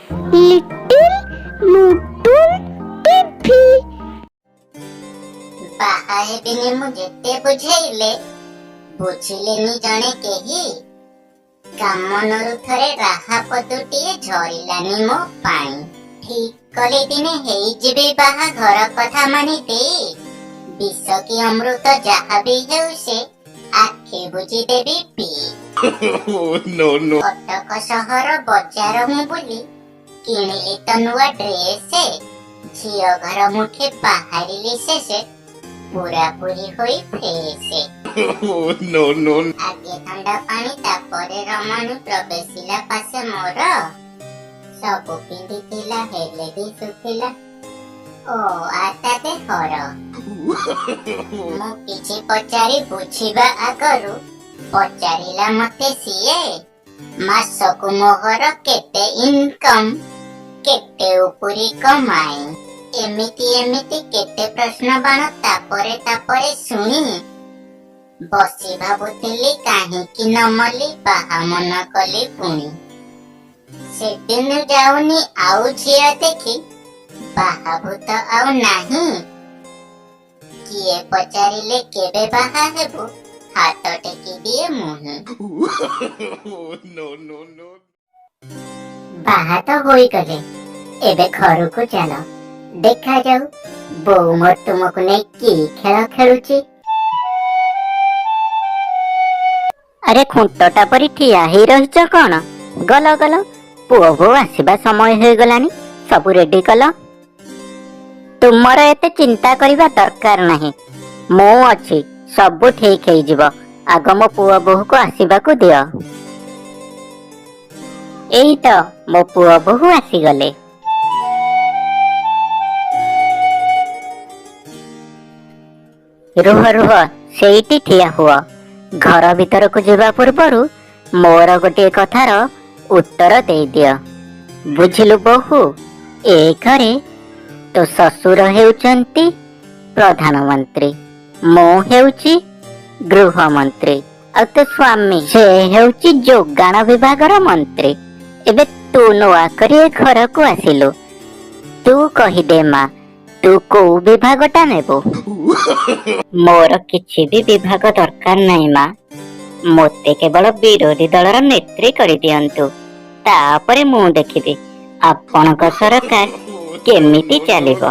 Little मुटुल टिफी। बाहा हेबिनी मु जेते बुझेइले बुझिलेनी जणे केही कामनरु थरे राहा पदुटिए झरिलानी मो पानी। ठीक कले दिने हेई जिबे बाहा घर कथा मानि दे विष की अमृत जहा भी हेउ से आखे बुझी देबी पी। कटक सहर बजार मु बुली किणिली तो नुआ ड्रेस झियो घर मुठे बाहरिली से पूरा पूरी होई फ्रेश। आगे ठंडा पानी तापरे रमणी प्रवेशिला पासे मोर सबु पिंधिथिला हेले भी सुखिला ओ आता दे हर। मु किछि पचारि बुझिबा आगरु पचारिला मते सिए मासकु मोहर केते इनकम केते उपरी कमाई एमिति केते प्रश्न बाण तापरे सुनी बसी भाबुथिली काहींकि न मली बाहा मन कली पुणी। से दिन जाउनी आउ झिया देखी बाहा भूत आउ नाही किए पचारिले केबे बाहा हेबु हाथ टेकी दिए मुही। बाहा तो होई गले एबे घर को चलो देखा जाऊ बोऊ मोर तुमको नहीं की खेल खेलुची। अरे खुंटटा परी ठिया हेई रहिच कौन गल गल पुओ बो आसीबा समय हो गलानी सबु रेडी कल। तुमर एते चिंता करिबा दरकार नाही मो अछि सबु ठीक हेई जिवो आग मो पुओ बोहू को आसीबा को दियो। एई तो मो पुओ बोहू आसी गले। रुह रुह सेईटी ठिया हुआ घर भीतर को जीवा पूर्वरु मोर गोटे कथार उत्तर दे दियो। बुझिलु बोहू ए घरे तो ससुर हेउचंती प्रधानमंत्री मो हेउची गृह मंत्री आ तो स्वामी से हेउची जोगाण विभागर मंत्री। एबे तू नुआ करी घर को आसिलु तू कही दे मा तू को विभागटा नेबो। मोर किछि भी विभाग दरकार नाही मा मोते केवल विरोधी दलर नेत्री करि दियंतु तापरे मु देखिबी आपनक सरकार केमिति चलिबो।